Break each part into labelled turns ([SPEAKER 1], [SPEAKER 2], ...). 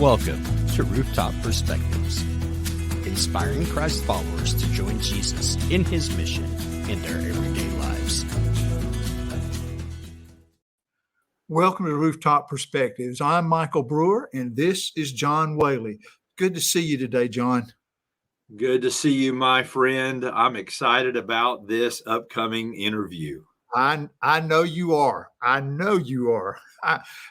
[SPEAKER 1] Welcome to Rooftop Perspectives, inspiring Christ followers to join Jesus in his mission in their everyday lives.
[SPEAKER 2] Welcome to Rooftop Perspectives. I'm Michael Brewer, and this is John Whaley. Good to see you today, John.
[SPEAKER 3] Good to see you, my friend. I'm excited about this upcoming interview.
[SPEAKER 2] I know you are.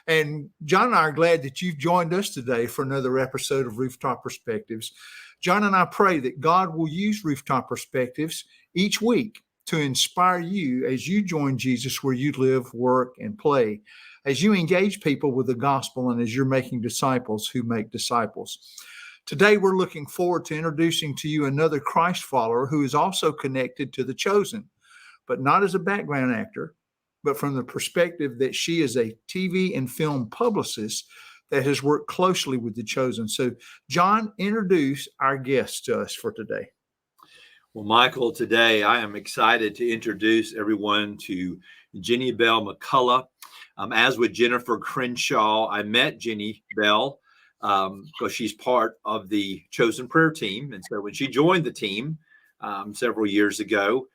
[SPEAKER 2] And John and I are glad that you've joined us today for another episode of Rooftop Perspectives. John and I pray that God will use Rooftop Perspectives each week to inspire you as you join Jesus where you live, work, and play, as you engage people with the gospel and as you're making disciples who make disciples. Today, we're looking forward to introducing to you another Christ follower who is also connected to The Chosen, but not as a background actor, but from the perspective that she is a TV and film publicist that has worked closely with The Chosen. So, John, introduce our guest to us for today.
[SPEAKER 3] Well, Michael, today I am excited to introduce everyone to Jenny Belle McCullagh. As with Jennifer Crenshaw, I met Jenny Belle because she's part of the Chosen prayer team. And so when she joined the team several years ago,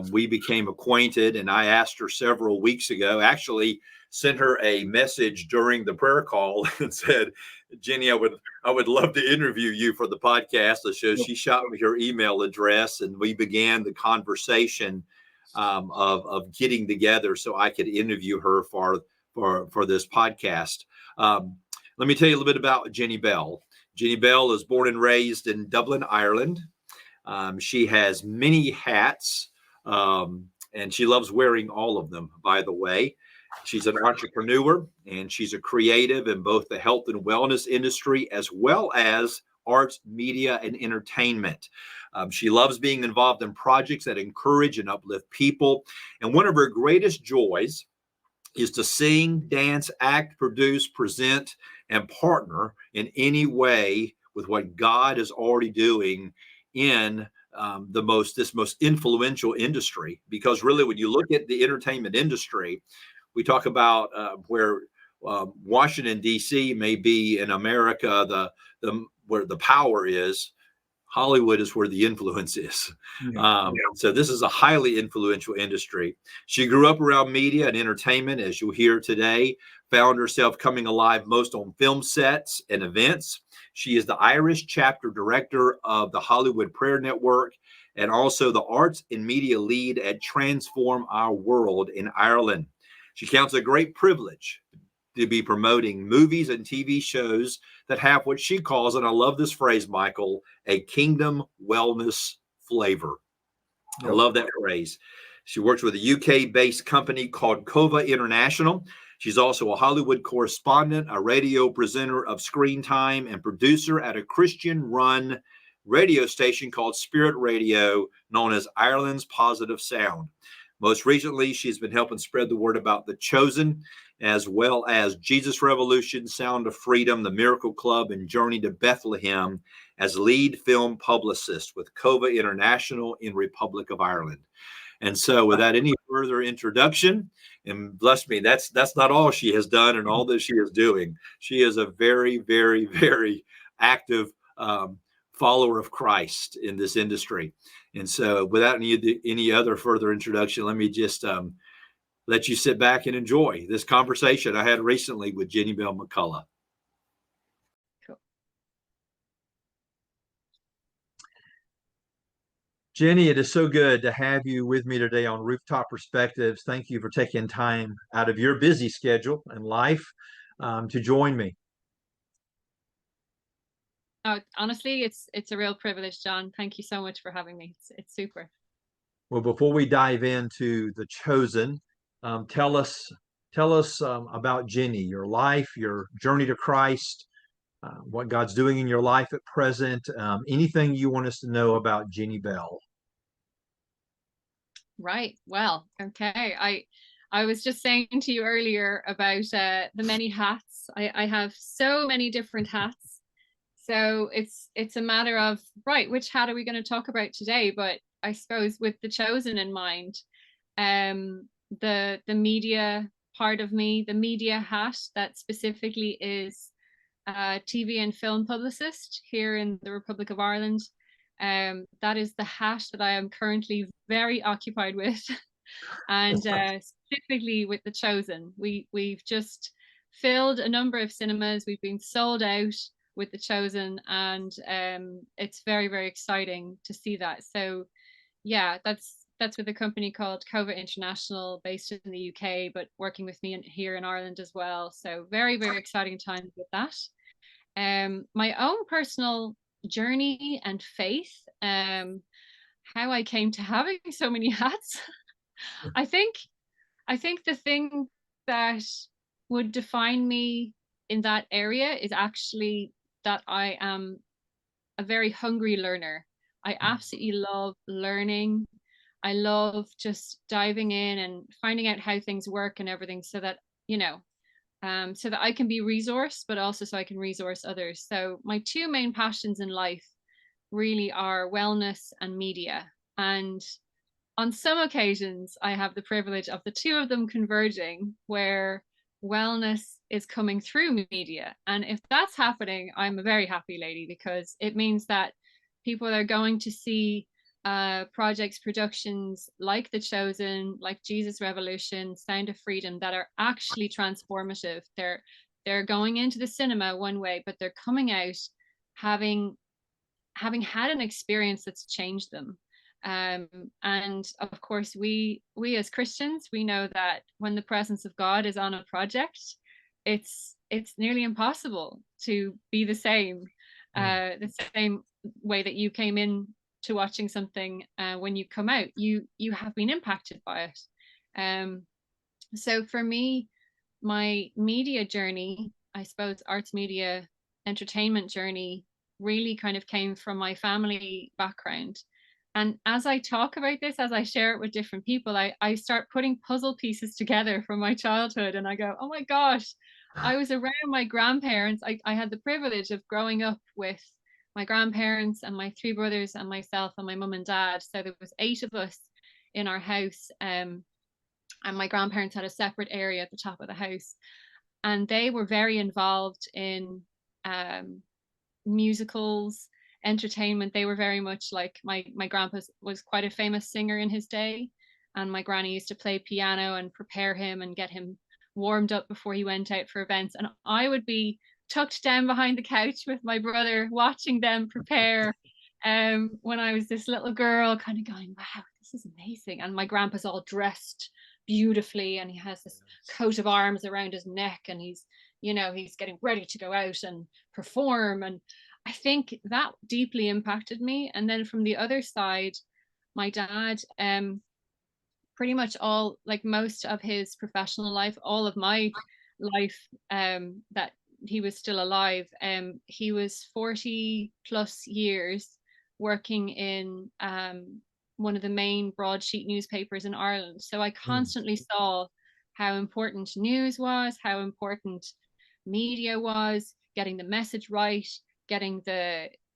[SPEAKER 3] we became acquainted, and I asked her several weeks ago, actually sent her a message during the prayer call and said, Jenny, I would love to interview you for the podcast. So she shot me her email address, and we began the conversation of getting together so I could interview her for this podcast. Let me tell you a little bit about Jenny Belle. Jenny Belle is born and raised in Dublin, Ireland. She has many hats. And she loves wearing all of them, by the way. She's an entrepreneur, and she's a creative in both the health and wellness industry, as well as arts, media, and entertainment. She loves being involved in projects that encourage and uplift people. And one of her greatest joys is to sing, dance, act, produce, present, and partner in any way with what God is already doing in this most influential industry. Because really, when you look at the entertainment industry, we talk about where Washington, D.C. may be in America, where the power is. Hollywood is where the influence is. So this is a highly influential industry. She grew up around media and entertainment, as you'll hear today, found herself coming alive most on film sets and events. She is the Irish chapter director of the Hollywood Prayer Network and also the arts and media lead at Transform Our World in Ireland. She counts a great privilege to be promoting movies and TV shows that have what she calls, and I love this phrase, Michael, a kingdom wellness flavor. Yep. I love that phrase. She works with a UK-based company called Kova International. She's also a Hollywood correspondent, a radio presenter of screen time, and producer at a Christian-run radio station called Spirit Radio, known as Ireland's Positive Sound. Most recently, she's been helping spread the word about The Chosen, as well as Jesus Revolution, Sound of Freedom, The Miracle Club, and Journey to Bethlehem as lead film publicist with Kova International in Republic of Ireland. And so without any further introduction, and bless me, that's not all she has done and all that she is doing. She is a very, very, very active follower of Christ in this industry. And so without any other further introduction, let me just let you sit back and enjoy this conversation I had recently with Jenny Belle McCullagh.
[SPEAKER 4] Cool.
[SPEAKER 3] Jenny, it is so good to have you with me today on Rooftop Perspectives. Thank you for taking time out of your busy schedule and life to join me.
[SPEAKER 4] Honestly, it's a real privilege, John. Thank you so much for having me. It's super.
[SPEAKER 3] Well, before we dive into The Chosen, tell us about Jenny, your life, your journey to Christ, what God's doing in your life at present, anything you want us to know about Jenny Belle.
[SPEAKER 4] Right. Well, okay. I was just saying to you earlier about the many hats. I have so many different hats. So it's a matter of, right, which hat are we going to talk about today? But I suppose with The Chosen in mind, the media part of me, the media hat that specifically is TV and film publicist here in the Republic of Ireland. That is the hat that I am currently very occupied with. And specifically with The Chosen. We've just filled a number of cinemas. We've been sold out with The Chosen, and it's very, very exciting to see that. So yeah, that's with a company called Kova International, based in the UK, but working with me here in Ireland as well. So very, very exciting times with that. My own personal journey and faith, how I came to having so many hats. I think the thing that would define me in that area is actually that I am a very hungry learner. I absolutely love learning. I love just diving in and finding out how things work and everything, so that, so that I can be resourced, but also so I can resource others. So my two main passions in life really are wellness and media. And on some occasions, I have the privilege of the two of them converging, where wellness is coming through media. And if that's happening, I'm a very happy lady, because it means that people are going to see projects, productions like The Chosen, like Jesus Revolution, Sound of Freedom, that are actually transformative. They're going into the cinema one way, but they're coming out having had an experience that's changed them. And of course, we as Christians, we know that when the presence of God is on a project, it's nearly impossible to be the same way that you came in to watching something. When you come out, you have been impacted by it. So for me, my media journey, I suppose arts, media, entertainment journey, really kind of came from my family background. And as I talk about this, as I share it with different people, I start putting puzzle pieces together from my childhood, and I go, oh my gosh, I was around my grandparents. I had the privilege of growing up with my grandparents and my three brothers and myself and my mum and dad. So there was 8 of us in our house, and my grandparents had a separate area at the top of the house. And they were very involved in musicals, entertainment. They were very much like, my grandpa was quite a famous singer in his day, and my granny used to play piano and prepare him and get him warmed up before he went out for events. And I would be tucked down behind the couch with my brother, watching them prepare, when I was this little girl, kind of going, wow, this is amazing. And my grandpa's all dressed beautifully, and he has this coat of arms around his neck, and he's getting ready to go out and perform. And I think that deeply impacted me. And then from the other side, my dad, pretty much all, like most of his professional life, all of my life, that he was still alive, he was 40 plus years working in one of the main broadsheet newspapers in Ireland. So I constantly saw how important news was, how important media was, getting the message right, getting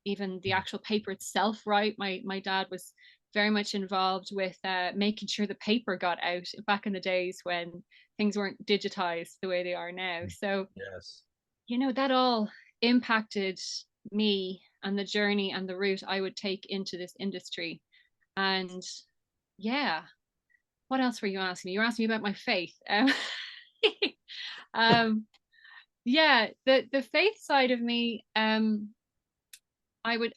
[SPEAKER 4] even the actual paper itself right. My dad was very much involved with making sure the paper got out back in the days when things weren't digitized the way they are now. So
[SPEAKER 3] Yes.
[SPEAKER 4] That all impacted me and the journey and the route I would take into this industry. And yeah, what else were you asking me? You were asking me about my faith. Yeah, the faith side of me, I would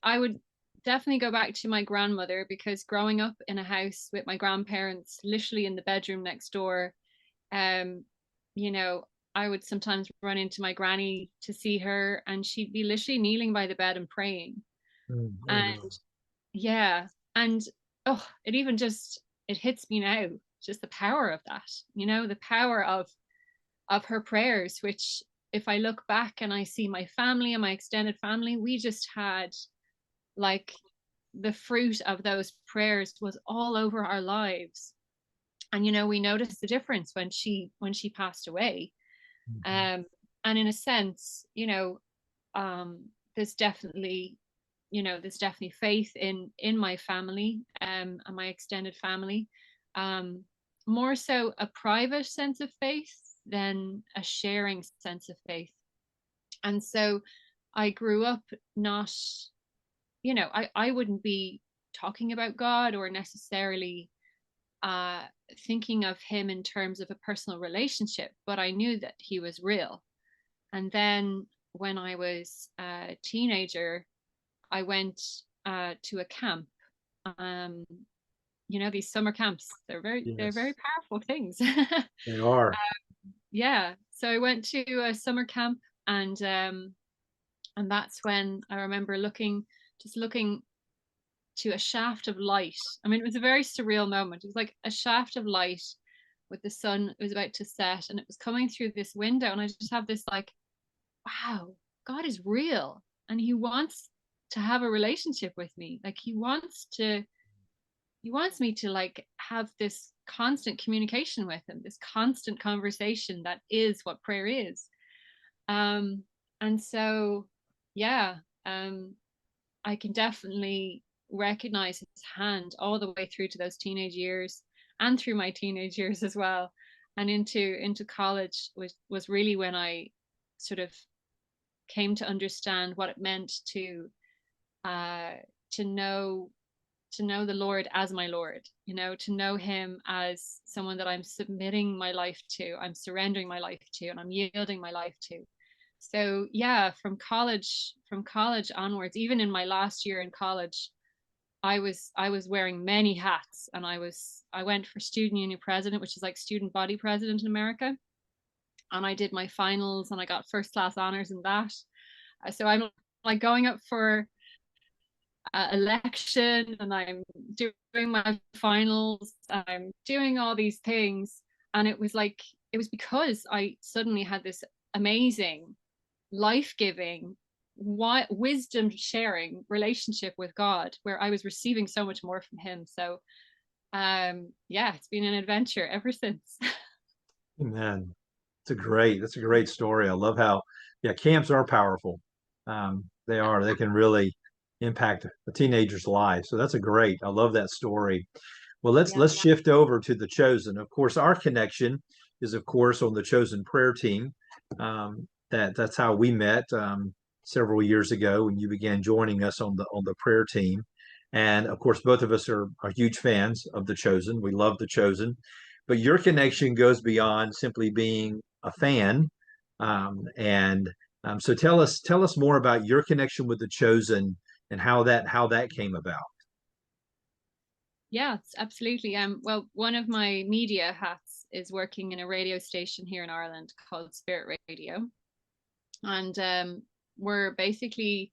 [SPEAKER 4] definitely go back to my grandmother, because growing up in a house with my grandparents, literally in the bedroom next door, I would sometimes run into my granny to see her, and she'd be literally kneeling by the bed and praying. And yeah, and it hits me now, just the power of that, the power of her prayers, which, if I look back and I see my family and my extended family, we just had, like, the fruit of those prayers was all over our lives. And we noticed the difference when she passed away. And in a sense, there's definitely faith in my family, and my extended family, more so a private sense of faith than a sharing sense of faith. And so I grew up not, I wouldn't be talking about God or necessarily thinking of him in terms of a personal relationship, but I knew that he was real. And then when I was a teenager, I went to a camp. These summer camps, they're very powerful things.
[SPEAKER 3] They are.
[SPEAKER 4] Yeah. So I went to a summer camp, and that's when I remember looking to a shaft of light. I mean, it was a very surreal moment. It was like a shaft of light with the sun. It was about to set, and it was coming through this window, and I just have this like, wow, God is real, and he wants to have a relationship with me. Like he wants me to like have this constant communication with him, this constant conversation that is what prayer is. And so yeah, I can definitely recognize his hand all the way through to those teenage years, and through my teenage years as well, and into college was really when I sort of came to understand what it meant to know the Lord as my Lord, to know him as someone that I'm submitting my life to, I'm surrendering my life to, and I'm yielding my life to. So yeah, from college onwards, even in my last year in college, I was wearing many hats, and I went for student union president, which is like student body president in America. And I did my finals, and I got first class honors in that. So I'm like going up for election, and I'm doing my finals, and I'm doing all these things. And it was because I suddenly had this amazing, life-giving, wisdom sharing relationship with God, where I was receiving so much more from him. So yeah, it's been an adventure ever since.
[SPEAKER 3] Amen. That's a great story. I love how, camps are powerful. They are. They can really impact a teenager's life. So I love that story. Well, let's shift over to the Chosen. Of course, our connection is, of course, on the Chosen prayer team. That's how we met several years ago when you began joining us on the prayer team. And of course, both of us are huge fans of the Chosen. We love the Chosen. But your connection goes beyond simply being a fan. So tell us more about your connection with the Chosen and how that came about.
[SPEAKER 4] Yeah, absolutely. Well, one of my media hats is working in a radio station here in Ireland called Spirit Radio. And we're basically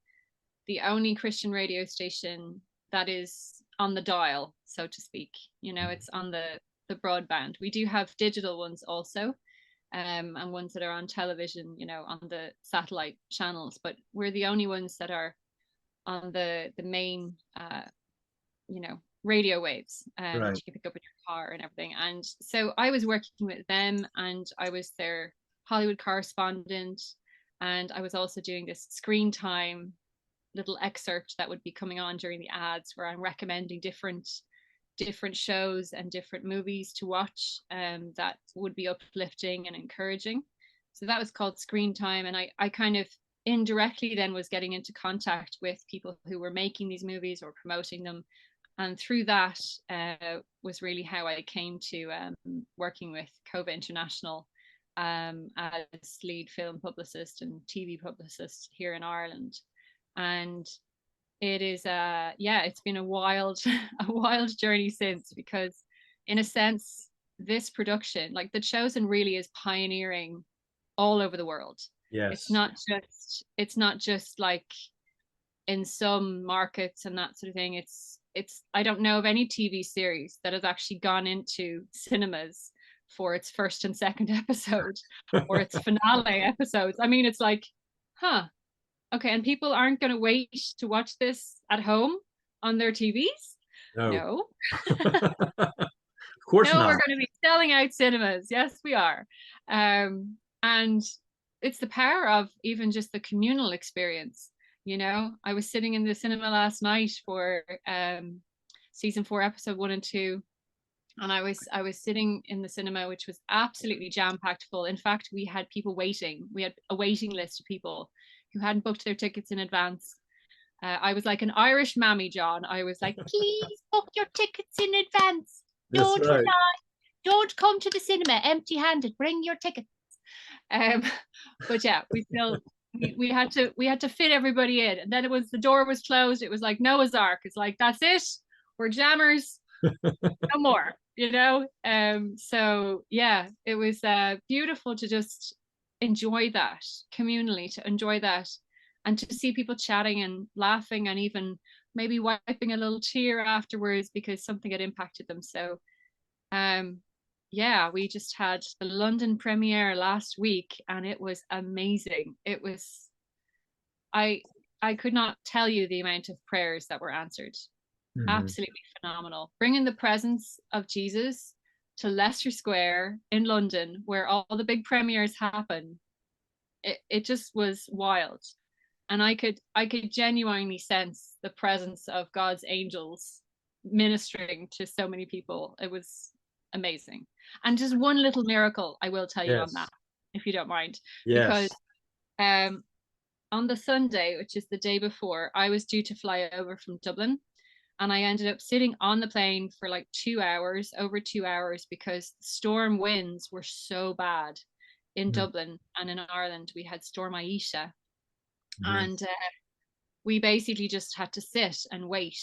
[SPEAKER 4] the only Christian radio station that is on the dial, so to speak. It's on the broadband. We do have digital ones also, and ones that are on television, on the satellite channels, but we're the only ones that are on the main radio waves that you can pick up in your car and everything. And so I was working with them, and I was their Hollywood correspondent, and I was also doing this screen time little excerpt that would be coming on during the ads, where I'm recommending different shows and different movies to watch that would be uplifting and encouraging. So that was called Screen Time. And I kind of indirectly then was getting into contact with people who were making these movies or promoting them. And through that was really how I came to working with Kova International as lead film publicist and TV publicist here in Ireland. And it is it's been a wild journey since, because in a sense, this production, like The Chosen, really is pioneering all over the world.
[SPEAKER 3] Yes.
[SPEAKER 4] It's not just like in some markets and that sort of thing. It's I don't know of any TV series that has actually gone into cinemas for its first and second episode or its finale episodes. I mean, it's like, okay, and people aren't going to wait to watch this at home on their TVs? No.
[SPEAKER 3] Of course not.
[SPEAKER 4] We're going to be selling out cinemas. Yes, we are. And it's the power of even just the communal experience. I was sitting in the cinema last night for season 4, episode 1 and 2. And I was sitting in the cinema, which was absolutely jam-packed full. In fact, we had people waiting. We had a waiting list of people who hadn't booked their tickets in advance. I was like an Irish mammy, John. I was like, please book your tickets in advance.
[SPEAKER 5] That's right.
[SPEAKER 4] Don't come to the cinema empty-handed. Bring your tickets. But yeah, we had to fit everybody in. And then the door was closed. It was like Noah's Ark. It's like, that's it. We're jammers. No more, you know. So yeah, it was beautiful to just enjoy that communally, to enjoy that, and to see people chatting and laughing and even maybe wiping a little tear afterwards because something had impacted them. So yeah, we just had the London premiere last week and it was amazing. It was, I could not tell you the amount of prayers that were answered.
[SPEAKER 5] Mhm.
[SPEAKER 4] Absolutely phenomenal. Bringing the presence of Jesus to Leicester Square in London, where all the big premieres happen. It just was wild. And I could genuinely sense the presence of God's angels ministering to so many people. It was amazing. And just one little miracle I will tell you on
[SPEAKER 5] Yes.
[SPEAKER 4] that, if you don't mind.
[SPEAKER 5] Yes.
[SPEAKER 4] Because on the Sunday, which is the day before, I was due to fly over from Dublin. And I ended up sitting on the plane for like 2 hours, over 2 hours, because storm winds were so bad in
[SPEAKER 5] Mhm.
[SPEAKER 4] Dublin, and in Ireland we had Storm Aisha.
[SPEAKER 5] Mhm.
[SPEAKER 4] And we basically just had to sit and wait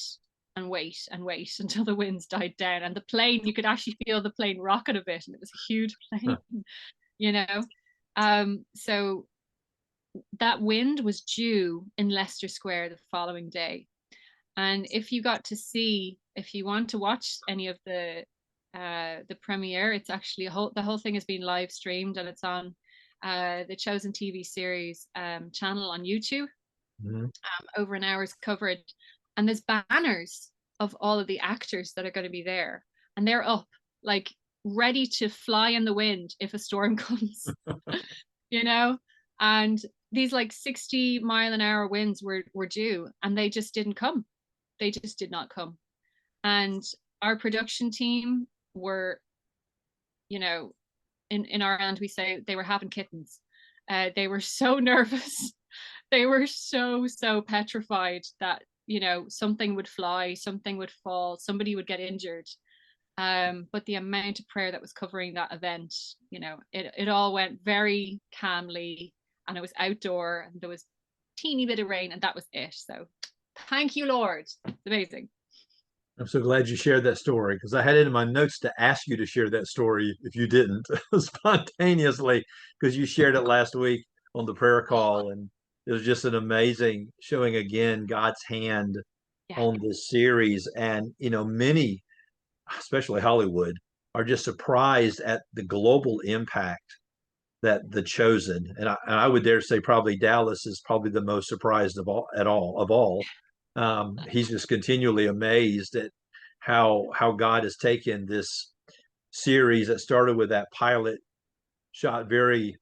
[SPEAKER 4] and wait and wait until the winds died down. And the plane, you could actually feel the plane rocking a bit, and it was a huge plane, you know. So that wind was due in Leicester Square the following day. And if you want to watch any of the premiere, it's actually the whole thing has been live streamed, and it's on the Chosen TV series channel on YouTube.
[SPEAKER 5] Mhm.
[SPEAKER 4] Over an hour's coverage, and there's banners of all of the actors that are going to be there, and they're up like ready to fly in the wind if a storm comes. You know. And these like 60-mile-an-hour winds were due, and they just didn't come. They just did not come. And our production team were, you know, in Ireland we say they were having kittens. They were so nervous. They were so petrified that, you know, something would fly, something would fall, somebody would get injured. But the amount of prayer that was covering that event, you know, it all went very calmly, and it was outdoor, and there was a teeny bit of rain, and that was it. So thank you, Lord. It's amazing.
[SPEAKER 5] I'm so glad you shared that story, because I had it in my notes to ask you to share that story if you didn't spontaneously, because you shared it last week on the prayer call, and it was just an amazing showing again God's hand
[SPEAKER 4] Yeah.
[SPEAKER 5] on this series. And you know, many, especially Hollywood, are just surprised at the global impact that The Chosen, and I would dare say probably Dallas is probably the most surprised of all. He's just continually amazed at how God has taken this series that started with that pilot shot very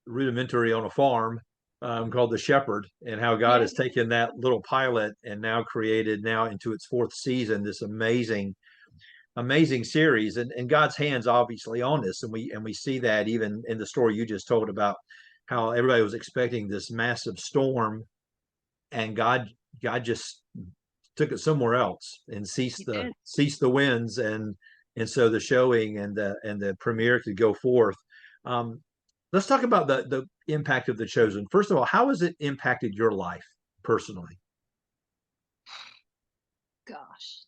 [SPEAKER 5] rudimentary on a farm, called The Shepherd, and how God has taken that little pilot and now created now into its fourth season this amazing series. And God's hands obviously on this, and we see that even in the story you just told about how everybody was expecting this massive storm, and God just took it somewhere else and ceased the winds, and so the showing and the premiere could go forth. Let's talk about the impact of The Chosen. First of all, how has it impacted your life personally?
[SPEAKER 4] Gosh.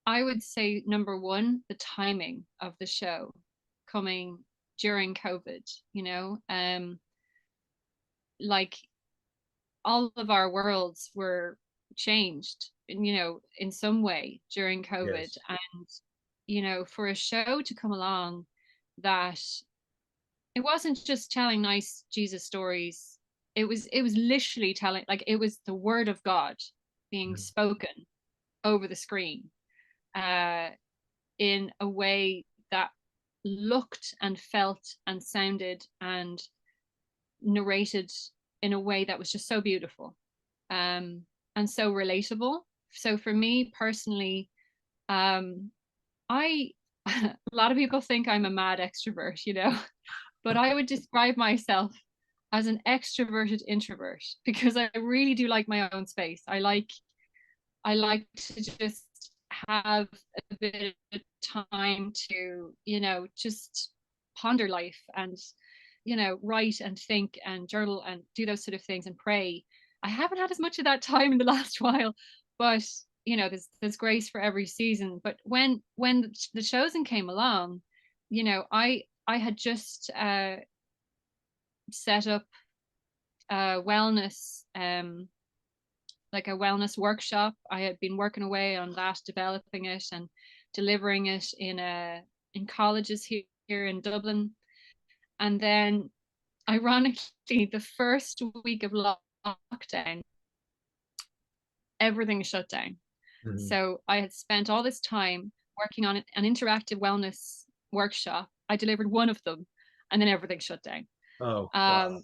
[SPEAKER 4] I would say number one, the timing of the show coming during COVID, you know, like all of our worlds were changed, you know, in some way during COVID.
[SPEAKER 5] Yes.
[SPEAKER 4] And, you know, for a show to come along that it wasn't just telling nice Jesus stories, it was literally telling, like, it was the word of God being
[SPEAKER 5] Mhm.
[SPEAKER 4] spoken over the screen in a way that looked and felt and sounded and narrated in a way that was just so beautiful and so relatable. So for me personally, I a lot of people think I'm a mad extrovert, but I would describe myself as an extroverted introvert because I really do like my own space. I like to just have a bit of time to, just ponder life and, write and think and journal and do those sort of things and pray. I haven't had as much of that time in the last while, but there's grace for every season. But when the Chosen came along, I had just set up a wellness like a wellness workshop. I had been working away on that, developing it and delivering it in colleges here in Dublin. And then ironically, the first week of lockdown, everything shut down. Mm-hmm. So I had spent all this time working on an interactive wellness workshop. I delivered one of them and then everything shut down.
[SPEAKER 5] Oh, wow.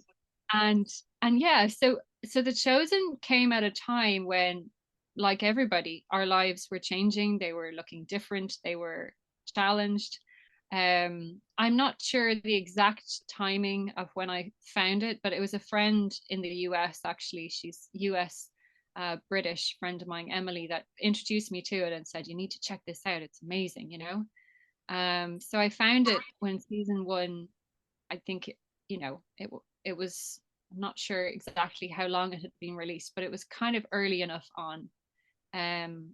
[SPEAKER 4] And yeah, so the Chosen came at a time when, like everybody, our lives were changing. They were looking different. They were challenged. I'm not sure the exact timing of when I found it, but it was a friend in the US, actually. She's US British friend of mine, Emily, that introduced me to it and said, you need to check this out. It's amazing, So I found it when season 1, I think, it was, I'm not sure exactly how long it had been released, but it was kind of early enough on. And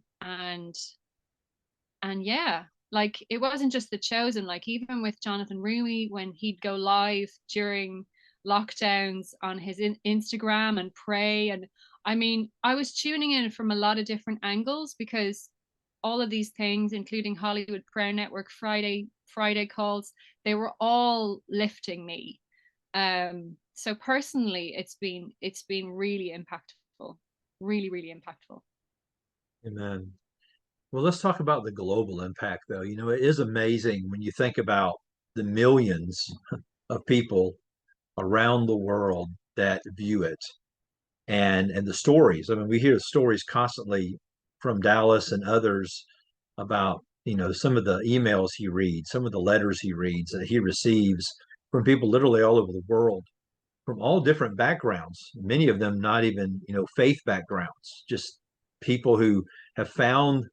[SPEAKER 4] yeah, like it wasn't just the Chosen, like even with Jonathan Rumi, when he'd go live during lockdowns on his Instagram and pray. And I mean, I was tuning in from a lot of different angles because all of these things, including Hollywood Prayer Network Friday calls, they were all lifting me. So personally, it's been really impactful, really, really impactful.
[SPEAKER 5] Amen. Well, let's talk about the global impact, though. It is amazing when you think about the millions of people around the world that view it and the stories. I mean, we hear stories constantly from Dallas and others about, some of the emails he reads, some of the letters he reads that he receives from people literally all over the world, from all different backgrounds, many of them not even, faith backgrounds, just people who have found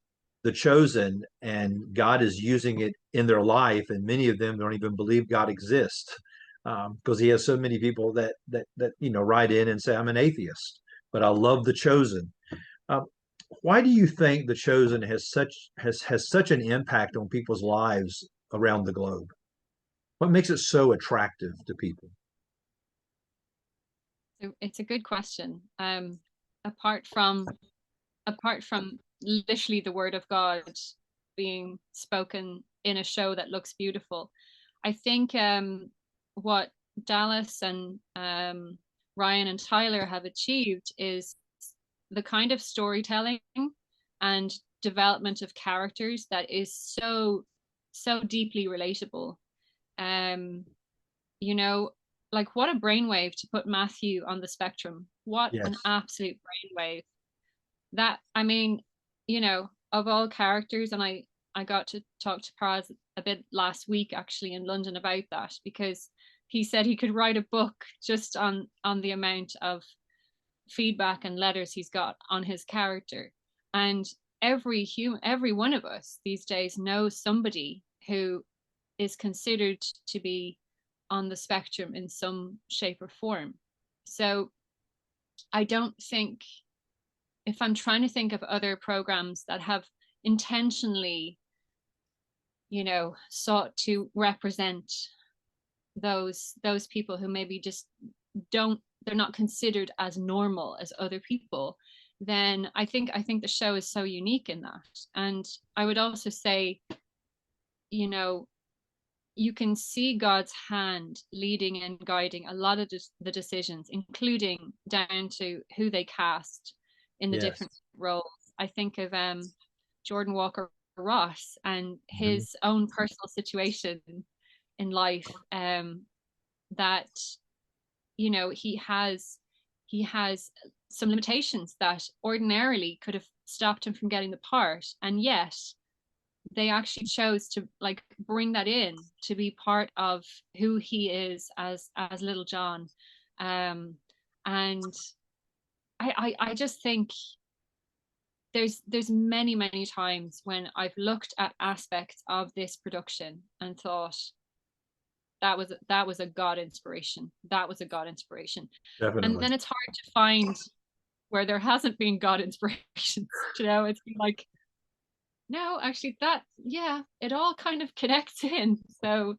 [SPEAKER 5] the Chosen and God is using it in their life. And many of them don't even believe God exists because he has so many people that write in and say, I'm an atheist, but I love the Chosen. Why do you think the Chosen has such an impact on people's lives around the globe? What makes it so attractive to people?
[SPEAKER 4] So it's a good question. Apart from literally the word of God being spoken in a show that looks beautiful, I think what Dallas and Ryan and Tyler have achieved is the kind of storytelling and development of characters that is so deeply relatable. Like what a brainwave to put Matthew on the spectrum. What Yes. An absolute brainwave. That, I mean, of all characters, and I got to talk to Praz a bit last week actually in London about that, because he said he could write a book just on the amount of feedback and letters he's got on his character. And every one of us these days knows somebody who is considered to be on the spectrum in some shape or form. So I don't think, if I'm trying to think of other programs that have intentionally, sought to represent those people who maybe just they're not considered as normal as other people, then I think the show is so unique in that. And I would also say, you can see God's hand leading and guiding a lot of the decisions, including down to who they cast in the Yes. different roles. I think of Jordan Walker Ross and his own personal situation in life, that he has some limitations that ordinarily could have stopped him from getting the part, and yet they actually chose to like bring that in to be part of who he is as little John. And I just think there's many times when I've looked at aspects of this production and thought that was a God inspiration. That was a God inspiration.
[SPEAKER 5] Definitely.
[SPEAKER 4] And then it's hard to find where there hasn't been God inspirations. You know, it's been like, no, actually it all kind of connects in. So,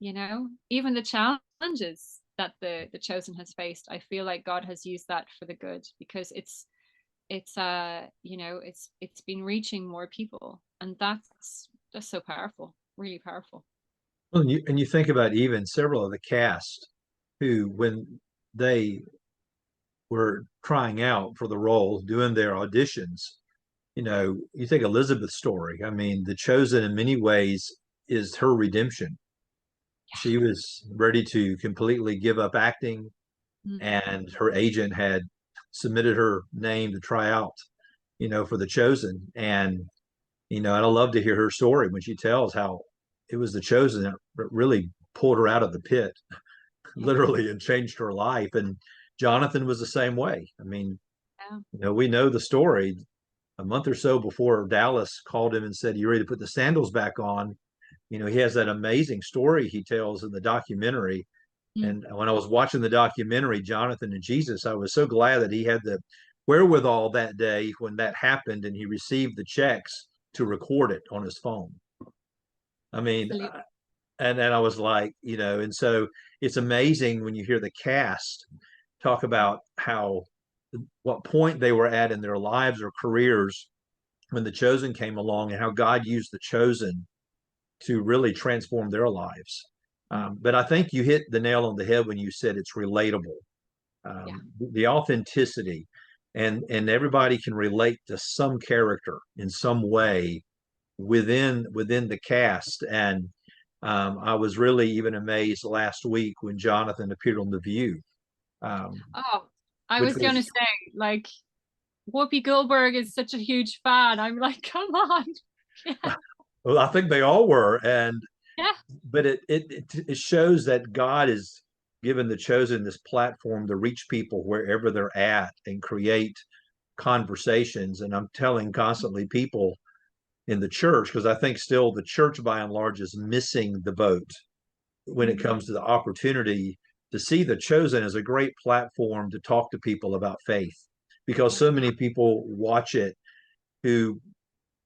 [SPEAKER 4] you know, even the challenges that the Chosen has faced, I feel like God has used that for the good, because it's you know, it's been reaching more people, and that's so powerful, really powerful.
[SPEAKER 5] Well, and you think about even several of the cast who, when they were trying out for the role, doing their auditions, you know, you take Elizabeth's story. I mean, The Chosen in many ways is her redemption. She was ready to completely give up acting, and her agent had submitted her name to try out, you know, for The Chosen. And, you know, and I love to hear her story when she tells how it was The Chosen that really pulled her out of the pit, literally, and changed her life. And Jonathan was the same way. I mean, you know, we know the story. A month or so before Dallas called him and said, "You ready to put the sandals back on?" You know, he has that amazing story he tells in the documentary. And when I was watching the documentary, Jonathan and Jesus, I was so glad that he had the wherewithal that day when that happened and he received the checks to record it on his phone. I mean, and then I was like, you know, and so it's amazing when you hear the cast talk about how, what point they were at in their lives or careers when The Chosen came along, and how God used The Chosen to really transform their lives. But I think you hit the nail on the head when you said it's relatable. The authenticity, and everybody can relate to some character in some way within the cast. And I was really even amazed last week when Jonathan appeared on The View.
[SPEAKER 4] I was going to say, like, Whoopi Goldberg is such a huge fan. I'm like, come on.
[SPEAKER 5] Yeah. Well, I think they all were. And but it shows that God is given The Chosen this platform to reach people wherever they're at and create conversations. And I'm telling constantly people in the church, because I think still the church by and large is missing the boat when it comes to the opportunity to see The Chosen as a great platform to talk to people about faith, because so many people watch it who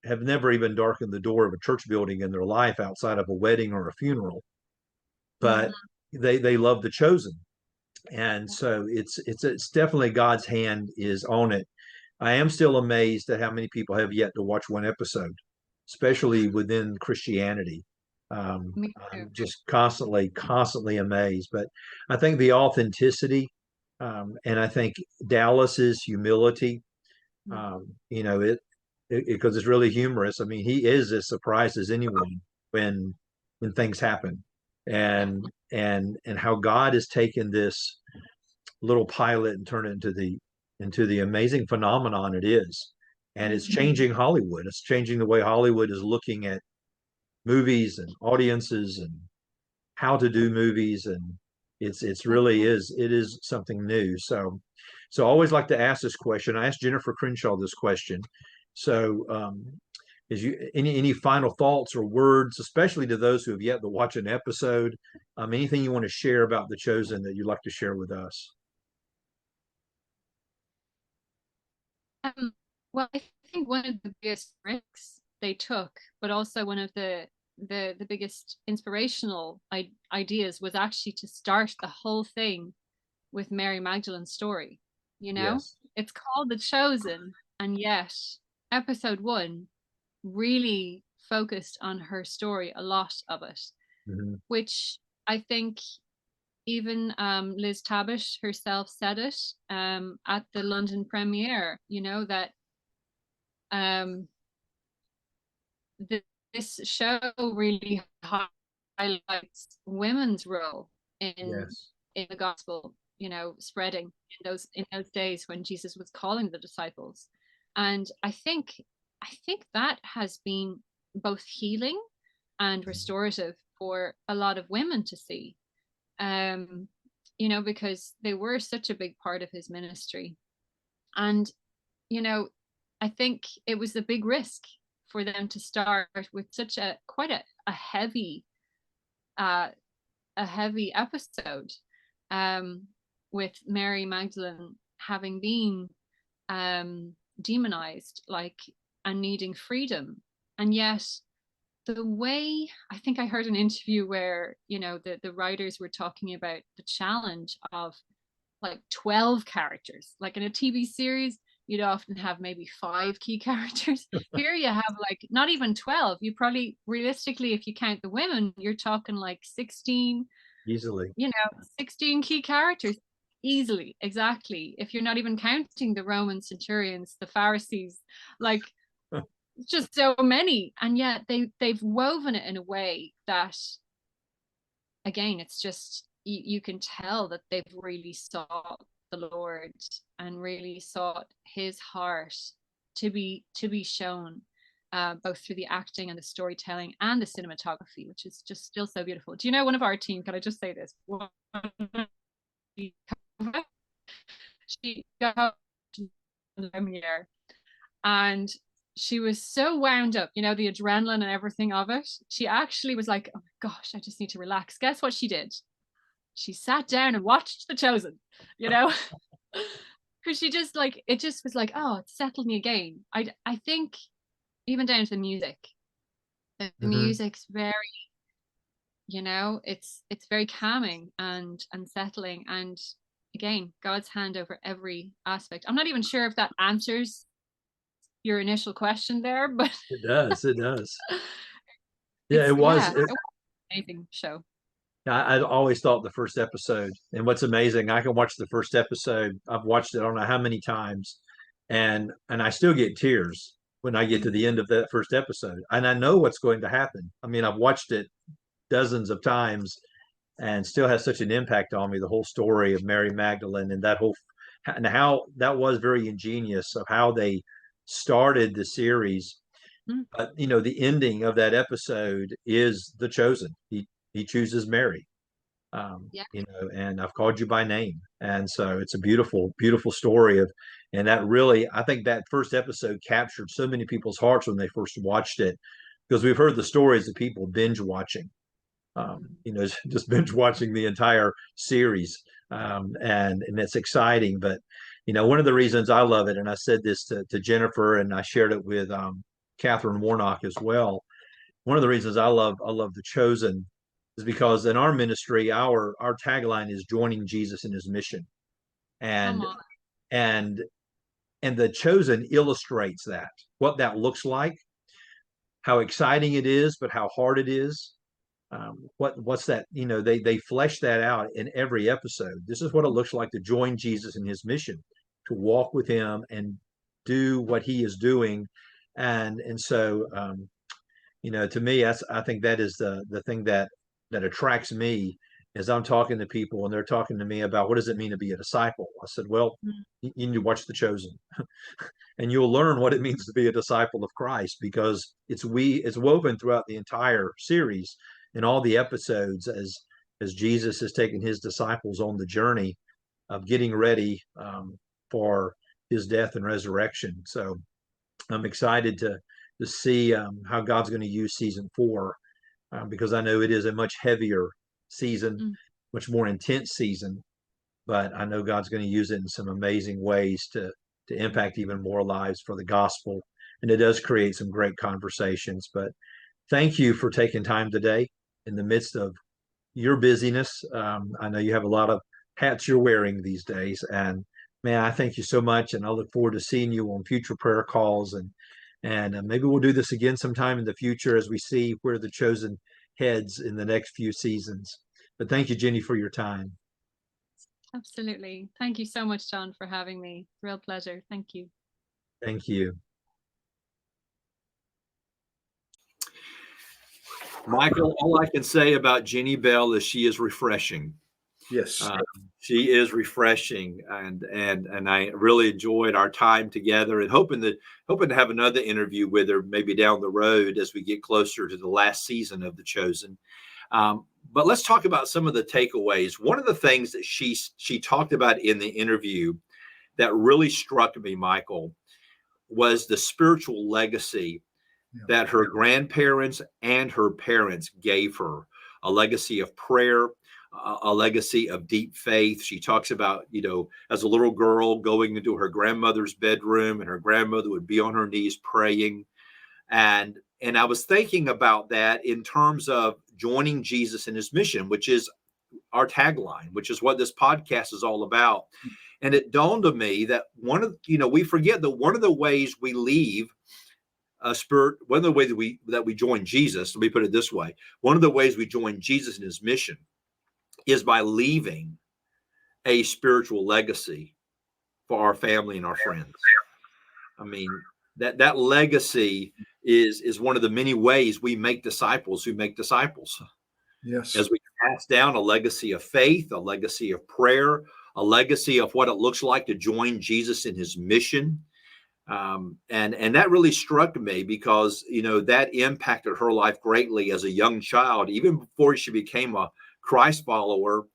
[SPEAKER 5] have never even darkened the door of a church building in their life outside of a wedding or a funeral, but they love The Chosen. And so it's definitely God's hand is on it. I am still amazed at how many people have yet to watch one episode, especially within Christianity. I'm just constantly amazed. But I think the authenticity, and I think Dallas's humility, you know, because it's really humorous. I mean, he is as surprised as anyone when things happen, and how God has taken this little pilot and turned it into the amazing phenomenon it is. And it's changing Hollywood. It's changing the way Hollywood is looking at movies and audiences and how to do movies. And it is something new. So I always like to ask this question. I asked Jennifer Crenshaw this question. So is you any final thoughts or words, especially to those who have yet to watch an episode? Anything you want to share about The Chosen that you'd like to share with us?
[SPEAKER 4] Well, I think one of the biggest risks they took, but also one of the biggest inspirational ideas, was actually to start the whole thing with Mary Magdalene's story. You know, it's called The Chosen, and yet episode 1 really focused on her story, a lot of it, which I think even Liz Tabish herself said it at the London premiere, you know, that this show really highlights women's role in the gospel, you know, spreading in those days when Jesus was calling the disciples. And I think that has been both healing and restorative for a lot of women to see, because they were such a big part of his ministry. And, I think it was a big risk for them to start with such quite a heavy episode, with Mary Magdalene having been demonized, and needing freedom. And yet the way, I think I heard an interview where, the writers were talking about the challenge of 12 characters. Like in a TV series, you'd often have maybe 5 key characters. Here you have not even 12. You probably, realistically, if you count the women, you're talking 16
[SPEAKER 5] easily.
[SPEAKER 4] 16 key characters easily. Exactly. If you're not even counting the Roman centurions, the Pharisees, just so many. And yet they've woven it in a way that, again, it's just, you can tell that they've really sought the Lord and really sought his heart to be shown, both through the acting and the storytelling and the cinematography, which is just still so beautiful. Do you know, one of our team, can I just say this? She got the premiere, and she was so wound up, the adrenaline and everything of it. She actually was like, oh my gosh, I just need to relax. Guess what she did? She sat down and watched The Chosen, because she just it just was oh, it settled me again. I think even down to the music. The music's very, it's very calming and settling. And again, God's hand over every aspect. I'm not even sure if that answers your initial question there, but
[SPEAKER 5] it does. Yeah, it was
[SPEAKER 4] an amazing show.
[SPEAKER 5] I always thought the first episode, and what's amazing, I can watch the first episode. I've watched it I don't know how many times, and I still get tears when I get to the end of that first episode, and I know what's going to happen. I mean, I've watched it dozens of times, and still has such an impact on me. The whole story of Mary Magdalene and how that was very ingenious of how they started the series. But the ending of that episode is the chosen. He chooses Mary, and I've called you by name. And so it's a beautiful, beautiful story and that really, I think that first episode captured so many people's hearts when they first watched it, because we've heard the stories of people binge watching, just binge watching the entire series. And it's exciting, but one of the reasons I love it, and I said this to Jennifer, and I shared it with Catherine Warnock as well. One of the reasons I love The Chosen is because in our ministry, our tagline is joining Jesus in his mission. And The Chosen illustrates that, what that looks like, how exciting it is, but how hard it is. What's that? They flesh that out in every episode. This is what it looks like to join Jesus in his mission, to walk with him and do what he is doing. And so to me, I think that is the thing that attracts me as I'm talking to people and they're talking to me about what does it mean to be a disciple. I said, well, you need to watch The Chosen, and you'll learn what it means to be a disciple of Christ, because it's woven throughout the entire series in all the episodes as Jesus has taken his disciples on the journey of getting ready for his death and resurrection. So I'm excited to see how God's going to use season 4, because I know it is a much heavier season, much more intense season, but I know God's going to use it in some amazing ways to impact even more lives for the gospel. And it does create some great conversations. But thank you for taking time today in the midst of your busyness. I know you have a lot of hats you're wearing these days, and man, I thank you so much. And I look forward to seeing you on future prayer calls, and maybe we'll do this again sometime in the future as we see where The Chosen heads in the next few seasons. But thank you, Jenny, for your time.
[SPEAKER 4] Absolutely. Thank you so much, John, for having me. Real pleasure. Thank you.
[SPEAKER 5] Thank you.
[SPEAKER 3] Michael, all I can say about Jenny Belle is she is refreshing.
[SPEAKER 2] Yes.
[SPEAKER 3] She is refreshing, and I really enjoyed our time together, and hoping to have another interview with her maybe down the road as we get closer to the last season of The Chosen. But let's talk about some of the takeaways. One of the things that she talked about in the interview that really struck me, Michael, was the spiritual legacy that her grandparents and her parents gave her, a legacy of prayer, a legacy of deep faith. She talks about, as a little girl going into her grandmother's bedroom, and her grandmother would be on her knees praying. And I was thinking about that in terms of joining Jesus in his mission, which is our tagline, which is what this podcast is all about. And it dawned on me that we forget that one of the ways we leave a spirit, one of the ways that we join Jesus, let me put it this way, one of the ways we join Jesus in his mission is by leaving a spiritual legacy for our family and our friends. I mean, that legacy is one of the many ways we make disciples who make disciples.
[SPEAKER 2] Yes.
[SPEAKER 3] As we pass down a legacy of faith, a legacy of prayer, a legacy of what it looks like to join Jesus in his mission. And that really struck me because, that impacted her life greatly as a young child, even before she became a Christ follower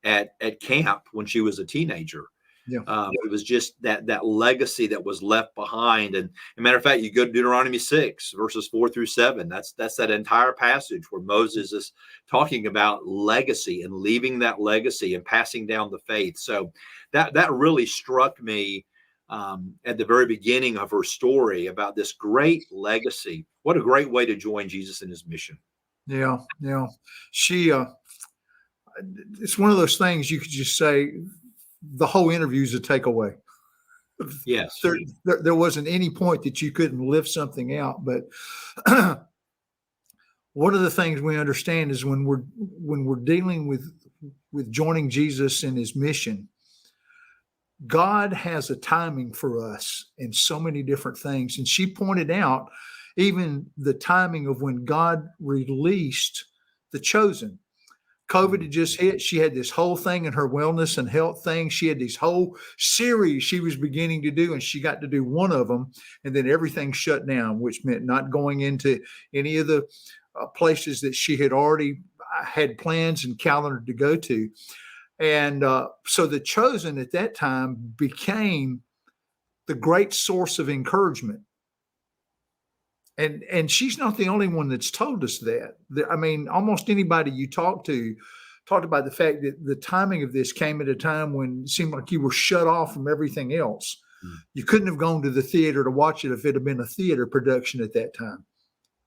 [SPEAKER 3] at camp when she was a teenager.
[SPEAKER 2] Yeah.
[SPEAKER 3] It was just that legacy that was left behind. And as a matter of fact, you go to Deuteronomy 6, verses 4-7. That's that entire passage where Moses is talking about legacy and leaving that legacy and passing down the faith. So that really struck me at the very beginning of her story about this great legacy. What a great way to join Jesus in his mission.
[SPEAKER 2] Yeah. She, it's one of those things you could just say the whole interview is a takeaway.
[SPEAKER 3] Yes.
[SPEAKER 2] There wasn't any point that you couldn't lift something out. But one of the things we understand is when we're dealing with joining Jesus in his mission, God has a timing for us in so many different things. And she pointed out even the timing of when God released The Chosen. COVID had just hit. She had this whole thing in her wellness and health thing. She had this whole series she was beginning to do, and she got to do one of them. And then everything shut down, which meant not going into any of the places that she had already had plans and calendar to go to. And so The Chosen at that time became the great source of encouragement. And she's not the only one that's told us that. I mean, almost anybody you talked about the fact that the timing of this came at a time when it seemed like you were shut off from everything else. You couldn't have gone to the theater to watch it if it had been a theater production at that time.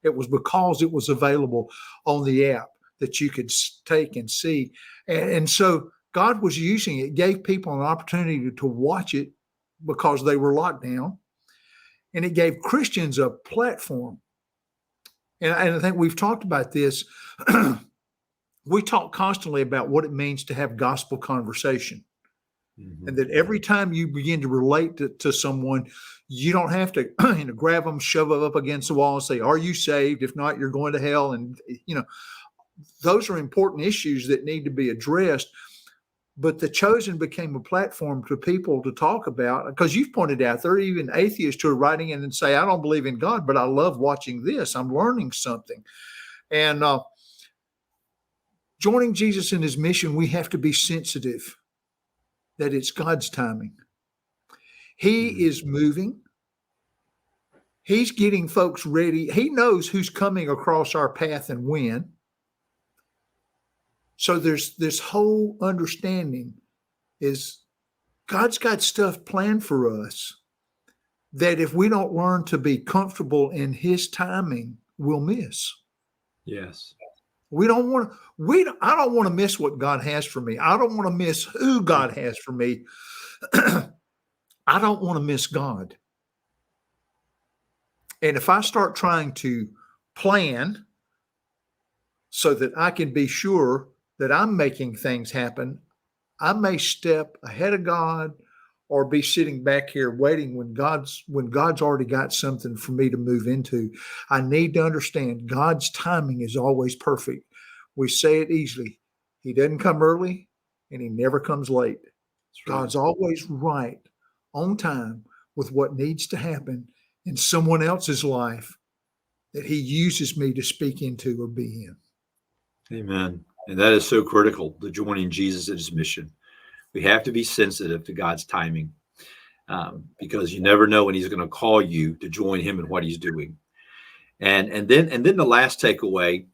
[SPEAKER 2] It was because it was available on the app that you could take and see. And so God was using it, gave people an opportunity to watch it because they were locked down. And it gave Christians a platform. And I think we've talked about this. We talk constantly about what it means to have gospel conversation. Mm-hmm. And that every time you begin to relate to someone, you don't have to grab them, shove them up against the wall and say, are you saved? If not, you're going to hell. And, those are important issues that need to be addressed. But The Chosen became a platform to people to talk about, because you've pointed out there are even atheists who are writing in and say, I don't believe in God, but I love watching this. I'm learning something. And joining Jesus in his mission, we have to be sensitive that it's God's timing. He is moving. He's getting folks ready. He knows who's coming across our path and when. So there's this whole understanding is God's got stuff planned for us that if we don't learn to be comfortable in his timing, we'll miss.
[SPEAKER 3] Yes.
[SPEAKER 2] I don't want to miss what God has for me. I don't want to miss who God has for me. I don't want to miss God. And if I start trying to plan so that I can be sure that I'm making things happen, I may step ahead of God or be sitting back here waiting when God's already got something for me to move into. I need to understand God's timing is always perfect. We say it easily. He doesn't come early. and he never comes late.
[SPEAKER 3] That's right.
[SPEAKER 2] God's always right on time with what needs to happen in someone else's life that he uses me to speak into or be in.
[SPEAKER 3] Amen. And that is so critical, the joining Jesus in his mission. We have to be sensitive to God's timing, because you never know when he's going to call you to join him in what he's doing. And then the last takeaway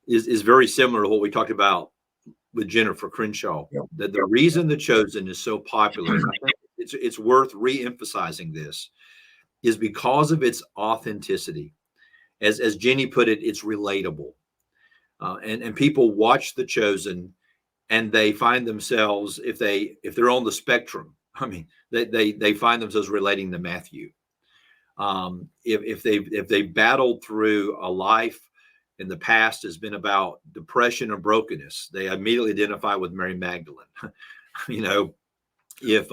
[SPEAKER 3] is very similar to what we talked about with Jennifer Crenshaw.
[SPEAKER 2] Yep.
[SPEAKER 3] That the reason The Chosen is so popular, and I think it's worth re-emphasizing this, is because of its authenticity. As Jenny put it, it's relatable. And people watch The Chosen and they find themselves, if they're on the spectrum, I mean, they find themselves relating to Matthew. If they battled through a life in the past has been about depression or brokenness, they immediately identify with Mary Magdalene. You know, if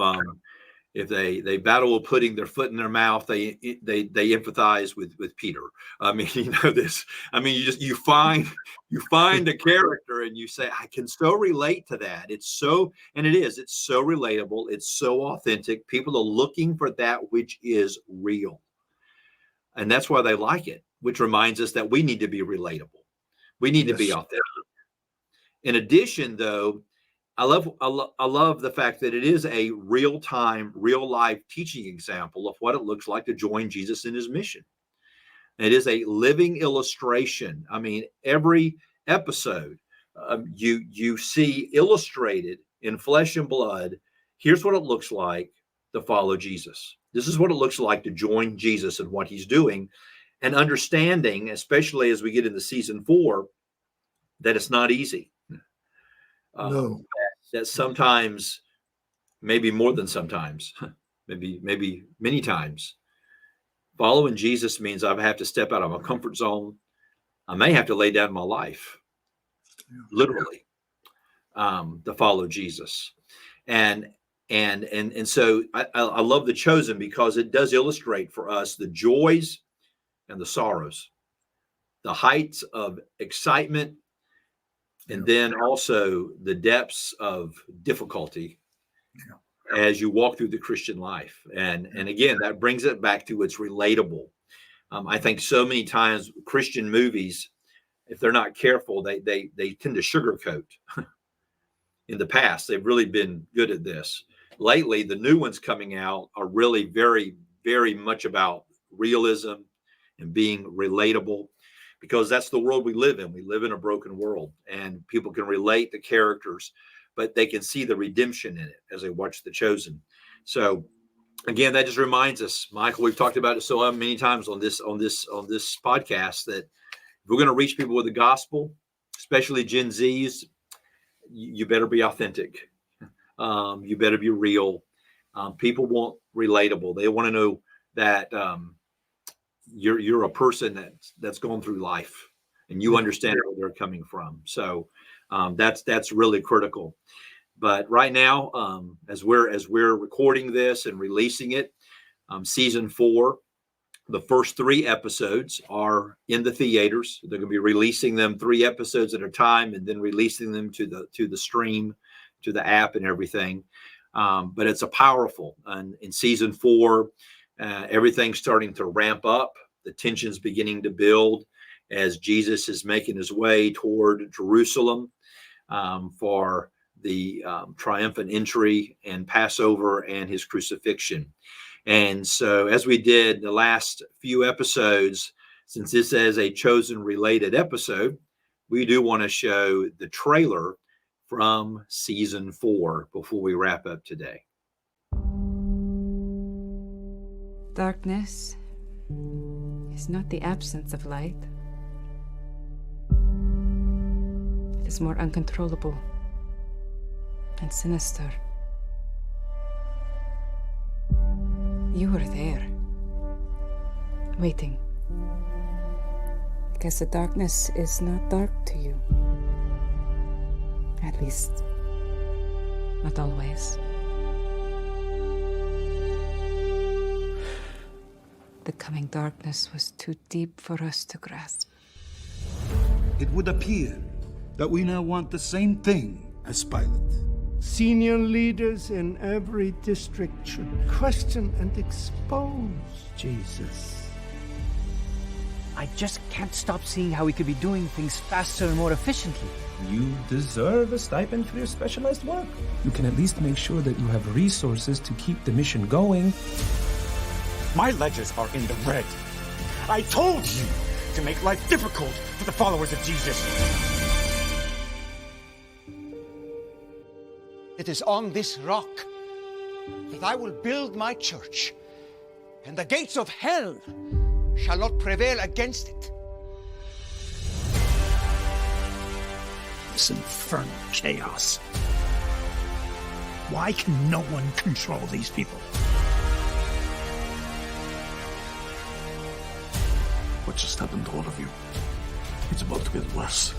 [SPEAKER 3] they battle with putting their foot in their mouth, they empathize with Peter. I mean, you know this. I mean, you find a character and you say, I can so relate to that. It's so relatable. It's so authentic. People are looking for that which is real, and that's why they like it. Which reminds us that we need to be relatable. We need to be authentic. In addition, though, I love the fact that it is a real-time, real-life teaching example of what it looks like to join Jesus in his mission. It is a living illustration. I mean, every episode you see illustrated in flesh and blood. Here's what it looks like to follow Jesus. This is what it looks like to join Jesus in what he's doing, and understanding, especially as we get into season 4, that it's not easy.
[SPEAKER 2] No.
[SPEAKER 3] That sometimes, maybe more than sometimes, maybe many times, following Jesus means I have to step out of my comfort zone. I may have to lay down my life, literally, to follow Jesus. And so I love The Chosen because it does illustrate for us the joys and the sorrows, the heights of excitement, and then also the depths of difficulty as you walk through the Christian life. And again, that brings it back to it's relatable. I think so many times Christian movies, if they're not careful, they tend to sugarcoat. In the past, they've really been good at this. Lately, the new ones coming out are really very, very much about realism and being relatable, because that's the world we live in. We live in a broken world, and people can relate to characters, but they can see the redemption in it as they watch The Chosen. So again, that just reminds us, Michael, we've talked about it so many times on this podcast, that if we're going to reach people with the gospel, especially Gen Zs, you better be authentic. You better be real. People want relatable. They want to know that you're a person that's gone through life and you understand where they're coming from. So that's really critical. But right now, as we're recording this and releasing it, season 4, the first 3 episodes are in the theaters. They're going to be releasing them 3 episodes at a time, and then releasing them to the stream, to the app, and everything. But it's a powerful. And in season 4, everything's starting to ramp up. The tension's beginning to build as Jesus is making his way toward Jerusalem for the triumphant entry and Passover and his crucifixion. And so as we did the last few episodes, since this is a Chosen related episode, we do want to show the trailer from season 4 before we wrap up today.
[SPEAKER 6] Darkness is not the absence of light. It is more uncontrollable and sinister. You were there, waiting, because the darkness is not dark to you. At least, not always. The coming darkness was too deep for us to grasp.
[SPEAKER 7] It would appear that we now want the same thing as Pilate. Senior leaders in every district should question and expose Jesus.
[SPEAKER 8] I just can't stop seeing how we could be doing things faster and more efficiently.
[SPEAKER 9] You deserve a stipend for your specialized work. You can at least make sure that you have resources to keep the mission going.
[SPEAKER 10] My ledgers are in the red. I told you to make life difficult for the followers of Jesus. It is on this rock that I will build my church, and the gates of hell shall not prevail against it.
[SPEAKER 11] This infernal chaos. Why can no one control these people?
[SPEAKER 12] What just happened to all of you? It's about to get worse.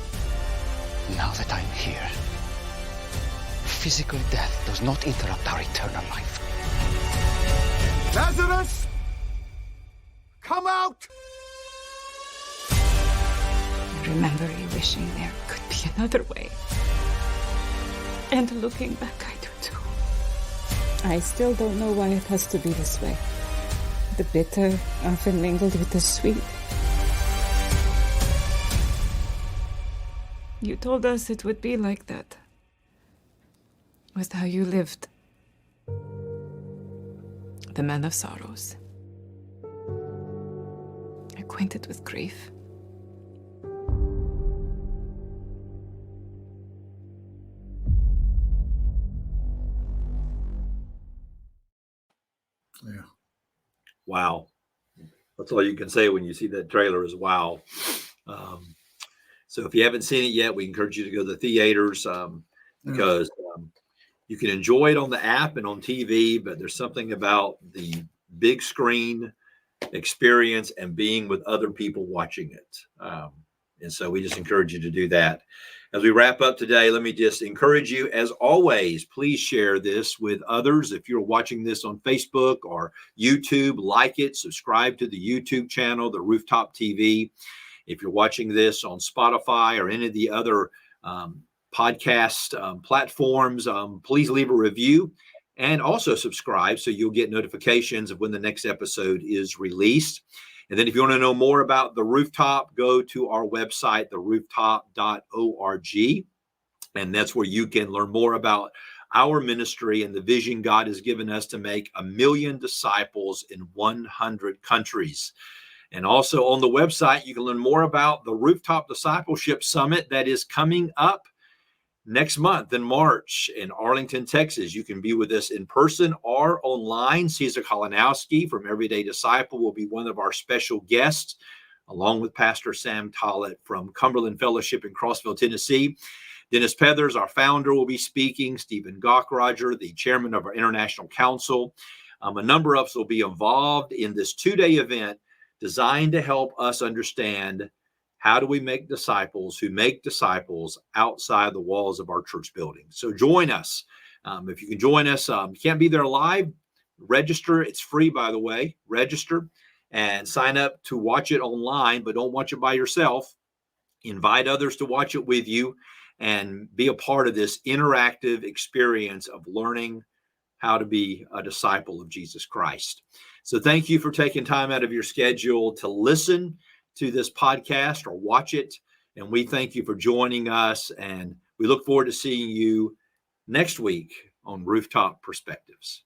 [SPEAKER 10] Now that I'm here, physical death does not interrupt our eternal life.
[SPEAKER 7] Lazarus! Come out!
[SPEAKER 6] I remember you wishing there could be another way. And looking back, I do too. I still don't know why it has to be this way. The bitter often mingled with the sweet. You told us it would be like that. Was how you lived. The man of sorrows. Acquainted with grief.
[SPEAKER 2] Yeah.
[SPEAKER 3] Wow. That's all you can say when you see that trailer is wow. So if you haven't seen it yet, we encourage you to go to the theaters because you can enjoy it on the app and on TV, but there's something about the big screen experience and being with other people watching it. And so we just encourage you to do that. As we wrap up today, let me just encourage you, as always, please share this with others. If you're watching this on Facebook or YouTube, like it, subscribe to the YouTube channel, the Rooftop TV. If you're watching this on Spotify or any of the other podcast platforms, please leave a review and also subscribe so you'll get notifications of when the next episode is released. And then if you want to know more about the Rooftop, go to our website, therooftop.org. And that's where you can learn more about our ministry and the vision God has given us to make 1 million disciples in 100 countries. And also on the website, you can learn more about the Rooftop Discipleship Summit that is coming up next month in March in Arlington, Texas. You can be with us in person or online. Caesar Kalinowski from Everyday Disciple will be one of our special guests, along with Pastor Sam Tollett from Cumberland Fellowship in Crossville, Tennessee. Dennis Pethers, our founder, will be speaking. Stephen Gockroger, the chairman of our International Council. A number of us will be involved in this 2-day event designed to help us understand how do we make disciples who make disciples outside the walls of our church building. So join us. If you can join us, you can't be there live, register. It's free, by the way. Register and sign up to watch it online, but don't watch it by yourself. Invite others to watch it with you and be a part of this interactive experience of learning how to be a disciple of Jesus Christ. So thank you for taking time out of your schedule to listen to this podcast or watch it. And we thank you for joining us. And we look forward to seeing you next week on Rooftop Perspectives.